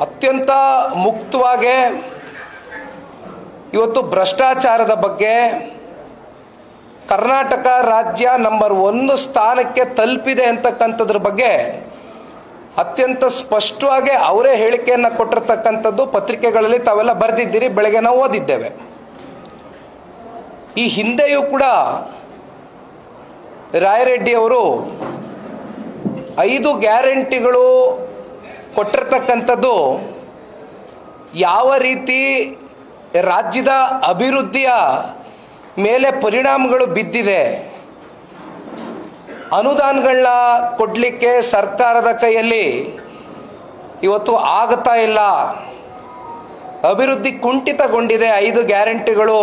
ಅತ್ಯಂತ ಮುಕ್ತವಾಗಿ ಇವತ್ತು ಭ್ರಷ್ಟಾಚಾರದ ಬಗ್ಗೆ ಕರ್ನಾಟಕ ರಾಜ್ಯ ನಂಬರ್ 1 ಸ್ಥಾನಕ್ಕೆ ತಲುಪಿದೆ ಅಂತಕ್ಕಂಥದ್ರ ಬಗ್ಗೆ ಅತ್ಯಂತ ಸ್ಪಷ್ಟವಾಗಿ ಅವರೇ ಹೇಳಿಕೆಯನ್ನು ಕೊಟ್ಟಿರತಕ್ಕಂಥದ್ದು ಪತ್ರಿಕೆಗಳಲ್ಲಿ ತಾವೆಲ್ಲ ಬರೆದಿದ್ದೀರಿ, ಬೆಳಗ್ಗೆ ನಾವು ಓದಿದ್ದೇವೆ. ಈ ಹಿಂದೆಯೂ ಕೂಡ ರಾಯರೆಡ್ಡಿ ಅವರು 5 ಗ್ಯಾರಂಟಿಗಳು ಕೊಟ್ಟಿರ್ತಕ್ಕಂಥದ್ದು ಯಾವ ರೀತಿ ರಾಜ್ಯದ ಅಭಿವೃದ್ಧಿಯ ಮೇಲೆ ಪರಿಣಾಮಗಳು ಬಿದ್ದಿದೆ, ಅನುದಾನಗಳನ್ನ ಕೊಡಲಿಕ್ಕೆ ಸರ್ಕಾರದ ಕೈಯಲ್ಲಿ ಇವತ್ತು ಆಗ್ತಾ ಇಲ್ಲ, ಅಭಿವೃದ್ಧಿ ಕುಂಠಿತಗೊಂಡಿದೆ 5 ಗ್ಯಾರಂಟಿಗಳು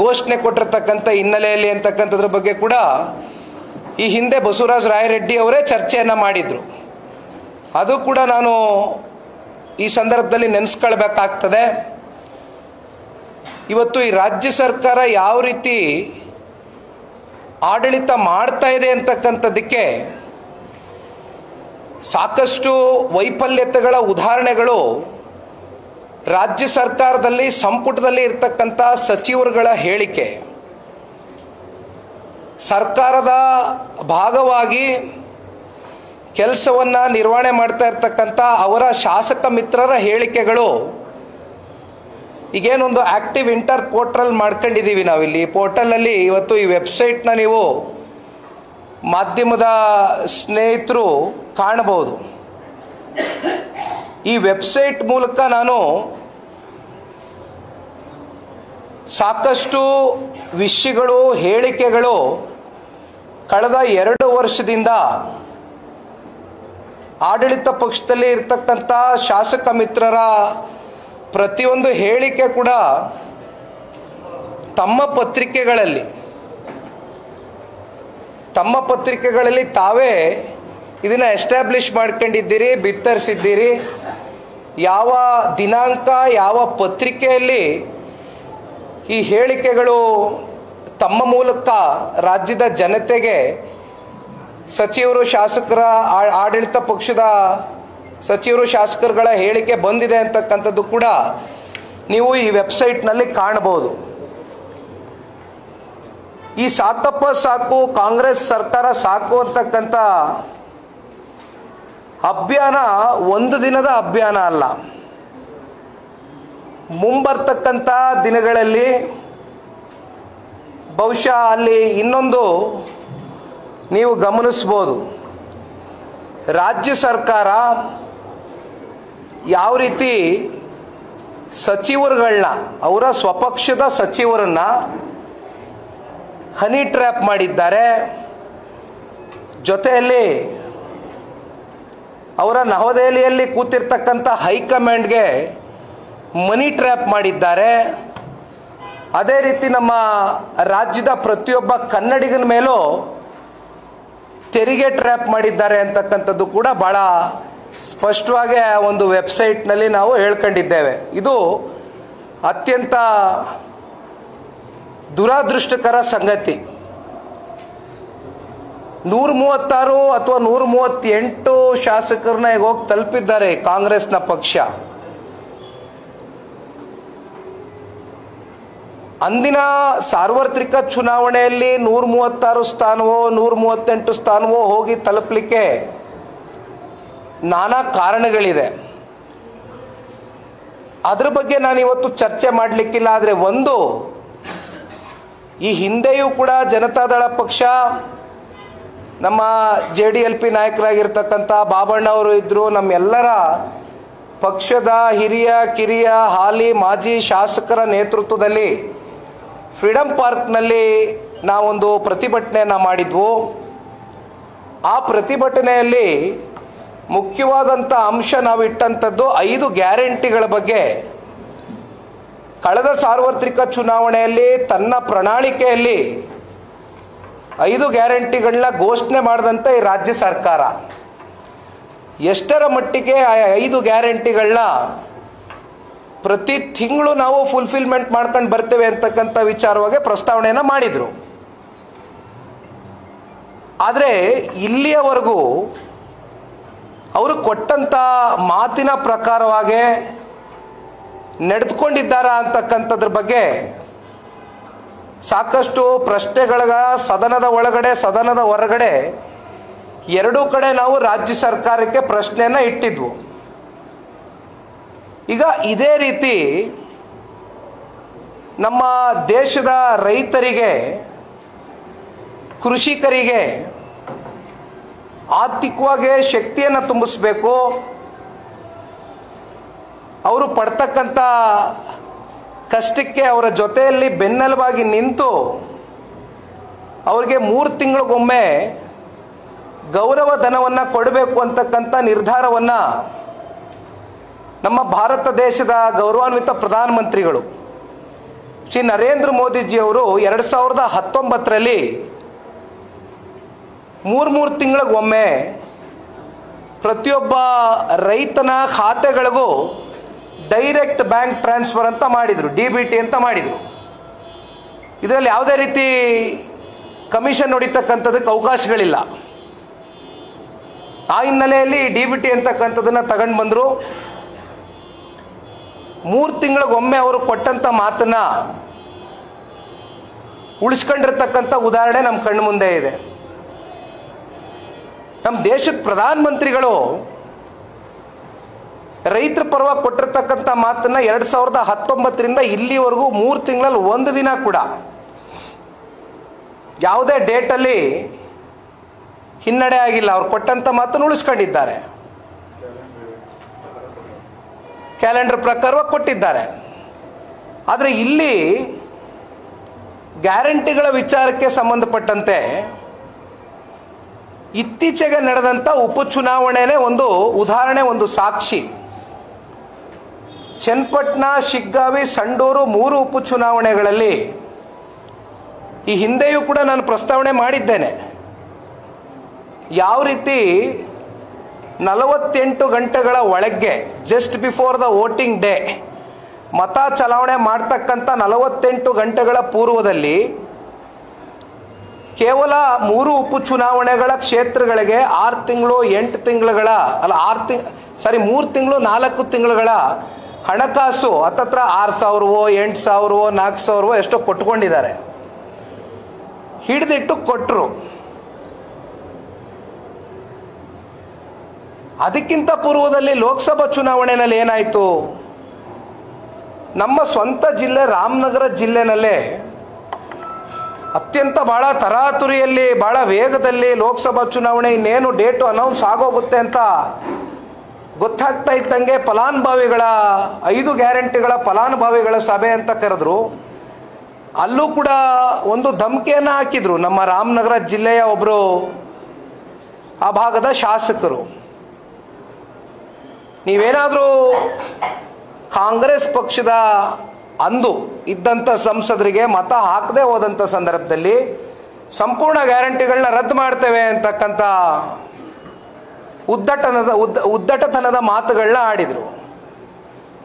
ಘೋಷಣೆ ಕೊಟ್ಟಿರ್ತಕ್ಕಂಥ ಹಿನ್ನೆಲೆಯಲ್ಲಿ ಅಂತಕ್ಕಂಥದ್ರ ಬಗ್ಗೆ ಕೂಡ ಈ ಹಿಂದೆ ಬಸವರಾಜ ರಾಯರೆಡ್ಡಿ ಅವರೇ ಚರ್ಚೆಯನ್ನು ಮಾಡಿದರು. ಅದು ಕೂಡ ನಾನು ಈ ಸಂದರ್ಭದಲ್ಲಿ ನೆನೆಸ್ಕೊಳ್ಬೇಕಾಗ್ತದೆ. ಇವತ್ತು ಈ ರಾಜ್ಯ ಸರ್ಕಾರ ಯಾವ ರೀತಿ ಆಡಳಿತ ಮಾಡ್ತಾ ಇದೆ ಅಂತಕ್ಕಂಥದ್ದಕ್ಕೆ ಸಾಕಷ್ಟು ವೈಫಲ್ಯತೆಗಳ ಉದಾಹರಣೆಗಳು ರಾಜ್ಯ ಸರ್ಕಾರದಲ್ಲಿ ಸಂಪುಟದಲ್ಲಿ ಇರತಕ್ಕಂಥ ಸಚಿವರುಗಳ ಹೇಳಿಕೆ, ಸರ್ಕಾರದ ಭಾಗವಾಗಿ ಕೆಲಸವನ್ನು ನಿರ್ವಹಣೆ ಮಾಡ್ತಾ ಇರ್ತಕ್ಕಂಥ ಅವರ ಶಾಸಕ ಮಿತ್ರರ ಹೇಳಿಕೆಗಳು. ಈಗೇನೊಂದು ಆಕ್ಟಿವ್ ಇಂಟರ್ ಪೋರ್ಟಲ್ ಮಾಡ್ಕೊಂಡಿದ್ದೀವಿ ನಾವಿಲ್ಲಿ, ಪೋರ್ಟಲಲ್ಲಿ ಇವತ್ತು ಈ ವೆಬ್ಸೈಟ್ನ ನೀವು ಮಾಧ್ಯಮದ ಸ್ನೇಹಿತರು ಕಾಣಬಹುದು. ಈ ವೆಬ್ಸೈಟ್ ಮೂಲಕ ನಾನು ಸಾಕಷ್ಟು ವಿಷಯಗಳು, ಹೇಳಿಕೆಗಳು ಕಳೆದ 2 ವರ್ಷದಿಂದ ಆಡಳಿತ ಪಕ್ಷದಲ್ಲಿ ಇರ್ತಕ್ಕಂಥ ಶಾಸಕ ಮಿತ್ರರ ಪ್ರತಿಯೊಂದು ಹೇಳಿಕೆ ಕೂಡ ತಮ್ಮ ಪತ್ರಿಕೆಗಳಲ್ಲಿ ತಾವೇ ಇದನ್ನು ಎಸ್ಟಾಬ್ಲಿಷ್ ಮಾಡ್ಕೊಂಡಿದ್ದೀರಿ, ಬಿತ್ತರಿಸಿದ್ದೀರಿ. ಯಾವ ದಿನಾಂಕ, ಯಾವ ಪತ್ರಿಕೆಯಲ್ಲಿ ಈ ಹೇಳಿಕೆಗಳು ತಮ್ಮ ಮೂಲಕ ರಾಜ್ಯದ ಜನತೆಗೆ, ಸಚಿವರು, ಶಾಸಕರ, ಆಡಳಿತ ಪಕ್ಷದ ಸಚಿವರು, ಶಾಸಕರುಗಳ ಹೇಳಿಕೆ ಬಂದಿದೆ ಅಂತಕ್ಕಂಥದ್ದು ಕೂಡ ನೀವು ಈ ವೆಬ್ಸೈಟ್ನಲ್ಲಿ ಕಾಣಬಹುದು. ಈ ಸಾಕಪ್ಪ ಸಾಕು, ಕಾಂಗ್ರೆಸ್ ಸರ್ಕಾರ ಸಾಕು ಅಂತಕ್ಕಂಥ ಅಭಿಯಾನ ಒಂದು ದಿನದ ಅಭಿಯಾನ ಅಲ್ಲ. ಮುಂಬರ್ತಕ್ಕಂಥ ದಿನಗಳಲ್ಲಿ ಬಹುಶಃ ಅಲ್ಲಿ ಇನ್ನೊಂದು ನೀವು ಗಮನಿಸ್ಬೋದು, ರಾಜ್ಯ ಸರ್ಕಾರ ಯಾವ ರೀತಿ ಸಚಿವರುಗಳನ್ನ, ಅವರ ಸ್ವಪಕ್ಷದ ಸಚಿವರನ್ನ ಹನಿ ಟ್ರ್ಯಾಪ್ ಮಾಡಿದ್ದಾರೆ, ಜೊತೆಯಲ್ಲಿ ಅವರ ನವದೆಹಲಿಯಲ್ಲಿ ಕೂತಿರ್ತಕ್ಕಂಥ ಹೈಕಮಾಂಡ್ಗೆ ಮನಿ ಟ್ರ್ಯಾಪ್ ಮಾಡಿದ್ದಾರೆ. ಅದೇ ರೀತಿ ನಮ್ಮ ರಾಜ್ಯದ ಪ್ರತಿಯೊಬ್ಬ ಕನ್ನಡಿಗನ ಮೇಲೂ ತೆರಿಗೆ ಟ್ರ್ಯಾಪ್ ಮಾಡಿದ್ದಾರೆ ಅಂತಕ್ಕಂಥದ್ದು ಕೂಡ ಬಹಳ ಸ್ಪಷ್ಟವಾಗಿ ಒಂದು ವೆಬ್ಸೈಟ್ನಲ್ಲಿ ನಾವು ಹೇಳ್ಕೊಂಡಿದ್ದೇವೆ. ಇದು ಅತ್ಯಂತ ದುರಾದೃಷ್ಟಕರ ಸಂಗತಿ. 136 ಅಥವಾ 138 ಶಾಸಕರನ್ನ ಈಗ ಹೋಗಿ ತಲುಪಿದ್ದಾರೆ ಕಾಂಗ್ರೆಸ್ನ ಪಕ್ಷ. ಅಂದಿನ ಸಾರ್ವತ್ರಿಕ ಚುನಾವಣೆಯಲ್ಲಿ 136 ಸ್ಥಾನವೋ 138 ಸ್ಥಾನವೋ ಹೋಗಿ ತಲುಪಲಿಕ್ಕೆ ನಾನಾ ಕಾರಣಗಳಿದೆ. ಅದ್ರ ಬಗ್ಗೆ ನಾನು ಇವತ್ತು ಚರ್ಚೆ ಮಾಡಲಿಕ್ಕಿಲ್ಲ. ಆದರೆ ಒಂದು, ಈ ಹಿಂದೆಯೂ ಕೂಡ ಜನತಾದಳ ಪಕ್ಷ, ನಮ್ಮ JDLP ನಾಯಕರಾಗಿರ್ತಕ್ಕಂಥ ಬಾಬಣ್ಣ ಅವರು ಇದ್ದರು, ನಮ್ಮೆಲ್ಲರ ಪಕ್ಷದ ಹಿರಿಯ ಕಿರಿಯ ಹಾಲಿ ಮಾಜಿ ಶಾಸಕರ ನೇತೃತ್ವದಲ್ಲಿ ಫ್ರೀಡಂ ಪಾರ್ಕ್ನಲ್ಲಿ ನಾವೊಂದು ಪ್ರತಿಭಟನೆಯನ್ನು ಮಾಡಿದ್ವು. ಆ ಪ್ರತಿಭಟನೆಯಲ್ಲಿ ಮುಖ್ಯವಾದಂಥ ಅಂಶ ನಾವು ಇಟ್ಟಂಥದ್ದು 5 ಗ್ಯಾರಂಟಿಗಳ ಬಗ್ಗೆ. ಕಳೆದ ಸಾರ್ವತ್ರಿಕ ಚುನಾವಣೆಯಲ್ಲಿ ತನ್ನ ಪ್ರಣಾಳಿಕೆಯಲ್ಲಿ 5 ಗ್ಯಾರಂಟಿಗಳನ್ನ ಘೋಷಣೆ ಮಾಡಿದಂಥ ಈ ರಾಜ್ಯ ಸರ್ಕಾರ ಎಷ್ಟರ ಮಟ್ಟಿಗೆ ಆ 5 ಗ್ಯಾರಂಟಿಗಳನ್ನ ಪ್ರತಿ ತಿಂಗಳು ನಾವು ಫುಲ್ಫಿಲ್ಮೆಂಟ್ ಮಾಡ್ಕೊಂಡು ಬರ್ತೇವೆ ಅಂತಕ್ಕಂಥ ವಿಚಾರವಾಗಿ ಪ್ರಸ್ತಾವನೆಯನ್ನು ಮಾಡಿದರು. ಆದರೆ ಇಲ್ಲಿಯವರೆಗೂ ಅವರು ಕೊಟ್ಟಂಥ ಮಾತಿನ ಪ್ರಕಾರವಾಗಿ ನಡೆದುಕೊಂಡಿದ್ದಾರಾ ಅಂತಕ್ಕಂಥದ್ರ ಬಗ್ಗೆ ಸಾಕಷ್ಟು ಪ್ರಶ್ನೆಗಳ ಸದನದ ಒಳಗಡೆ ಸದನದ ಹೊರಗಡೆ ಎರಡೂ ಕಡೆ ನಾವು ರಾಜ್ಯ ಸರ್ಕಾರಕ್ಕೆ ಪ್ರಶ್ನೆಯನ್ನು ಇಟ್ಟಿದ್ವು. ಈಗ ಇದೇ ರೀತಿ ನಮ್ಮ ದೇಶದ ರೈತರಿಗೆ, ಕೃಷಿಕರಿಗೆ ಆರ್ಥಿಕವಾಗಿ ಶಕ್ತಿಯನ್ನು ತುಂಬಿಸಬೇಕು, ಅವರು ಪಡ್ತಕ್ಕಂಥ ಕಷ್ಟಕ್ಕೆ ಅವರ ಜೊತೆಯಲ್ಲಿ ಬೆನ್ನೆಲುಬಾಗಿ ನಿಂತು ಅವರಿಗೆ 3 ತಿಂಗಳಿಗೊಮ್ಮೆ ಗೌರವ ಧನವನ್ನು ಕೊಡಬೇಕು ಅಂತಕ್ಕಂಥ ನಿರ್ಧಾರವನ್ನು ನಮ್ಮ ಭಾರತ ದೇಶದ ಗೌರವಾನ್ವಿತ ಪ್ರಧಾನಮಂತ್ರಿಗಳು ಶ್ರೀ ನರೇಂದ್ರ ಮೋದಿಜಿಯವರು 2019ರಲ್ಲಿ 3 ತಿಂಗಳಿಗೊಮ್ಮೆ ಪ್ರತಿಯೊಬ್ಬ ರೈತನ ಖಾತೆಗಳಿಗೂ ಡೈರೆಕ್ಟ್ ಬ್ಯಾಂಕ್ ಟ್ರಾನ್ಸ್ಫರ್ ಅಂತ ಮಾಡಿದರು, DBT ಅಂತ ಮಾಡಿದರು. ಇದರಲ್ಲಿ ಯಾವುದೇ ರೀತಿ ಕಮಿಷನ್ ಹೊಡಿತಕ್ಕಂಥದಕ್ಕೆ ಅವಕಾಶಗಳಿಲ್ಲ. ಆ ಹಿನ್ನೆಲೆಯಲ್ಲಿ DBT ಅಂತಕ್ಕಂಥದ್ದನ್ನು ತಗೊಂಡು ಬಂದರು. 3 ತಿಂಗಳಿಗೊಮ್ಮೆ ಅವರು ಕೊಟ್ಟಂಥ ಮಾತನ್ನು ಉಳಿಸ್ಕೊಂಡಿರ್ತಕ್ಕಂಥ ಉದಾಹರಣೆ ನಮ್ಮ ಕಣ್ಣು ಮುಂದೆ ಇದೆ. ನಮ್ಮ ದೇಶದ ಪ್ರಧಾನಮಂತ್ರಿಗಳು ರೈತರ ಪರವಾಗಿ ಕೊಟ್ಟಿರ್ತಕ್ಕಂಥ ಮಾತನ್ನ 2019ರಿಂದ ಇಲ್ಲಿವರೆಗೂ 3 ತಿಂಗಳಲ್ಲಿ 1 ದಿನ ಕೂಡ ಯಾವುದೇ ಡೇಟಲ್ಲಿ ಹಿನ್ನಡೆ ಆಗಿಲ್ಲ. ಅವ್ರು ಕೊಟ್ಟಂಥ ಮಾತನ್ನು ಉಳಿಸ್ಕೊಂಡಿದ್ದಾರೆ, ಕ್ಯಾಲೆಂಡರ್ ಪ್ರಕಾರವಾಗಿ ಕೊಟ್ಟಿದ್ದಾರೆ. ಆದರೆ ಇಲ್ಲಿ ಗ್ಯಾರಂಟಿಗಳ ವಿಚಾರಕ್ಕೆ ಸಂಬಂಧಪಟ್ಟಂತೆ ಇತ್ತೀಚೆಗೆ ನಡೆದಂಥ ಉಪಚುನಾವಣೆನೇ ಒಂದು ಉದಾಹರಣೆ, ಒಂದು ಸಾಕ್ಷಿ. ಚನ್ನಪಟ್ಟಣ, ಶಿಗ್ಗಾವಿ, ಸಂಡೂರು 3 ಉಪಚುನಾವಣೆಗಳಲ್ಲಿ ಈ ಹಿಂದೆಯೂ ಕೂಡ ನಾನು ಪ್ರಸ್ತಾವನೆ ಮಾಡಿದ್ದೇನೆ. ಯಾವ ರೀತಿ 48 ಗಂಟೆಗಳ ಒಳಗೆ just before the voting day ಮತ ಚಲಾವಣೆ ಮಾಡ್ತಕ್ಕಂಥ 48 ಗಂಟೆಗಳ ಪೂರ್ವದಲ್ಲಿ ಕೇವಲ 3 ಉಪಚುನಾವಣೆಗಳ ಕ್ಷೇತ್ರಗಳಿಗೆ 6 ತಿಂಗಳು 8 ತಿಂಗಳುಗಳ ಅಲ್ಲ 3 ತಿಂಗಳು 4 ತಿಂಗಳುಗಳ ಹಣಕಾಸು ಹತ್ತತ್ರ 6,000ವೋ 8,000ವೋ 4,000ವೋ ಎಷ್ಟೋ ಕೊಟ್ಕೊಂಡಿದ್ದಾರೆ, ಹಿಡಿದಿಟ್ಟು ಕೊಟ್ಟರು. ಅದಕ್ಕಿಂತ ಪೂರ್ವದಲ್ಲಿ ಲೋಕಸಭಾ ಚುನಾವಣೆಯಲ್ಲಿ ಏನಾಯಿತು? ನಮ್ಮ ಸ್ವಂತ ಜಿಲ್ಲೆ ರಾಮನಗರ ಜಿಲ್ಲೆನಲ್ಲೇ ಅತ್ಯಂತ ಬಹಳ ತರಾತುರಿಯಲ್ಲಿ ಬಹಳ ವೇಗದಲ್ಲಿ ಲೋಕಸಭಾ ಚುನಾವಣೆ ಇನ್ನೇನು ಡೇಟು ಅನೌನ್ಸ್ ಆಗೋಗುತ್ತೆ ಅಂತ ಗೊತ್ತಾಗ್ತಾ ಇದ್ದಂಗೆ ಫಲಾನುಭವಿಗಳ 5 ಗ್ಯಾರಂಟಿಗಳ ಫಲಾನುಭವಿಗಳ ಸಭೆ ಅಂತ ಕರೆದ್ರು. ಅಲ್ಲೂ ಕೂಡ ಒಂದು ಧಮಕಿಯನ್ನು ಹಾಕಿದ್ರು ನಮ್ಮ ರಾಮನಗರ ಜಿಲ್ಲೆಯ ಒಬ್ಬರು ಆ ಭಾಗದ ಶಾಸಕರು. ನೀವೇನಾದರೂ ಕಾಂಗ್ರೆಸ್ ಪಕ್ಷದ ಅಂದು ಇದ್ದಂಥ ಸಂಸದರಿಗೆ ಮತ ಹಾಕದೆ ಹೋದಂಥ ಸಂದರ್ಭದಲ್ಲಿ ಸಂಪೂರ್ಣ ಗ್ಯಾರಂಟಿಗಳನ್ನ ರದ್ದು ಮಾಡ್ತೇವೆ ಅಂತಕ್ಕಂಥ ಉದ್ದಟತನದ ಮಾತುಗಳನ್ನ ಆಡಿದರು.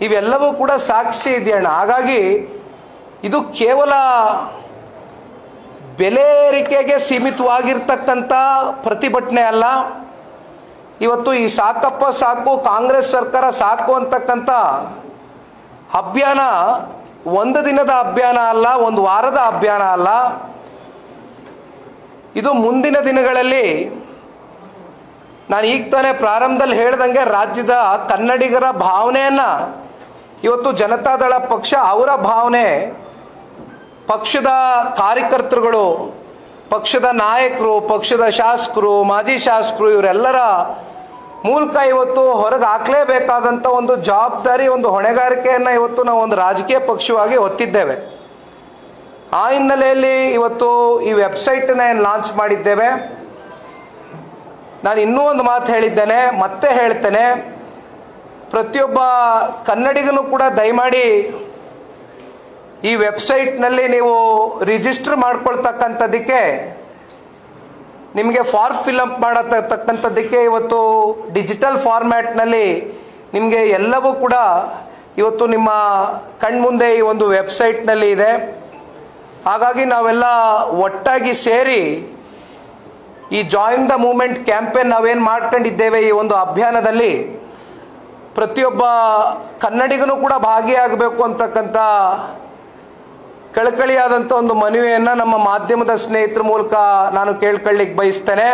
ಇವೆಲ್ಲವೂ ಕೂಡ ಸಾಕ್ಷಿ ಇದೆಯಣ್ಣ. ಹಾಗಾಗಿ ಇದು ಕೇವಲ ಬೆಲೆ ಏರಿಕೆಗೆ ಸೀಮಿತವಾಗಿರ್ತಕ್ಕಂಥ ಪ್ರತಿಭಟನೆ ಅಲ್ಲ. ಇವತ್ತು ಈ ಸಾಕಪ್ಪ ಸಾಕು, ಕಾಂಗ್ರೆಸ್ ಸರ್ಕಾರ ಸಾಕು ಅಂತಕ್ಕಂಥ ಅಭಿಯಾನ 1 ದಿನದ ಅಭಿಯಾನ ಅಲ್ಲ, 1 ವಾರದ ಅಭಿಯಾನ ಅಲ್ಲ. ಇದು ಮುಂದಿನ ದಿನಗಳಲ್ಲಿ ನಾನು ಈಗ ತಾನೇ ಪ್ರಾರಂಭದಲ್ಲಿ ಹೇಳ್ದಂಗೆ ರಾಜ್ಯದ ಕನ್ನಡಿಗರ ಭಾವನೆಯನ್ನು ಇವತ್ತು ಜನತಾದಳ ಪಕ್ಷ ಅವರ ಭಾವನೆ, ಪಕ್ಷದ ಕಾರ್ಯಕರ್ತರುಗಳು, ಪಕ್ಷದ ನಾಯಕರು, ಪಕ್ಷದ ಶಾಸಕರು, ಮಾಜಿ ಶಾಸಕರು ಇವರೆಲ್ಲರ ಮೂಲಕ ಇವತ್ತು ಹೊರಗೆ ಹಾಕಲೇಬೇಕಾದಂಥ ಒಂದು ಜವಾಬ್ದಾರಿ, ಒಂದು ಹೊಣೆಗಾರಿಕೆಯನ್ನು ಇವತ್ತು ನಾವು ಒಂದು ರಾಜಕೀಯ ಪಕ್ಷವಾಗಿ ಹೊತ್ತಿದ್ದೇವೆ. ಆ ಹಿನ್ನೆಲೆಯಲ್ಲಿ ಇವತ್ತು ಈ ವೆಬ್ಸೈಟನ್ನ ಏನು ಲಾಂಚ್ ಮಾಡಿದ್ದೇವೆ. ನಾನು ಇನ್ನೂ ಒಂದು ಮಾತು ಹೇಳಿದ್ದೇನೆ, ಮತ್ತೆ ಹೇಳ್ತೇನೆ, ಪ್ರತಿಯೊಬ್ಬ ಕನ್ನಡಿಗನೂ ಕೂಡ ದಯಮಾಡಿ ಈ ವೆಬ್ಸೈಟ್ನಲ್ಲಿ ನೀವು ರಿಜಿಸ್ಟರ್ ಮಾಡ್ಕೊಳ್ತಕ್ಕಂಥದ್ದಕ್ಕೆ, ನಿಮಗೆ ಫಾರ್ಮ್ ಫಿಲ್ಅಪ್ ಮಾಡತಕ್ಕಂಥದ್ದಕ್ಕೆ ಇವತ್ತು ಡಿಜಿಟಲ್ ಫಾರ್ಮ್ಯಾಟ್ನಲ್ಲಿ ನಿಮಗೆ ಎಲ್ಲವೂ ಕೂಡ ಇವತ್ತು ನಿಮ್ಮ ಕಣ್ಮುಂದೆ ಈ ಒಂದು ವೆಬ್ಸೈಟ್ನಲ್ಲಿ ಇದೆ. ಹಾಗಾಗಿ ನಾವೆಲ್ಲ ಒಟ್ಟಾಗಿ ಸೇರಿ ಈ ಜಾಯಿನ್ ದ ಮೂವ್ಮೆಂಟ್ ಕ್ಯಾಂಪೇನ್ ನಾವೇನು ಮಾಡ್ಕೊಂಡಿದ್ದೇವೆ, ಈ ಒಂದು ಅಭಿಯಾನದಲ್ಲಿ ಪ್ರತಿಯೊಬ್ಬ ಕನ್ನಡಿಗನೂ ಕೂಡ ಭಾಗಿಯಾಗಬೇಕು ಅಂತಕ್ಕಂಥ ಕಳಕಳಿಯಾದಂಥ ಒಂದು ಮನವಿಯನ್ನು ನಮ್ಮ ಮಾಧ್ಯಮದ ಸ್ನೇಹಿತರ ಮೂಲಕ ನಾನು ಕೇಳ್ಕೊಳ್ಳಿಕ್ಕೆ ಬಯಸ್ತೇನೆ.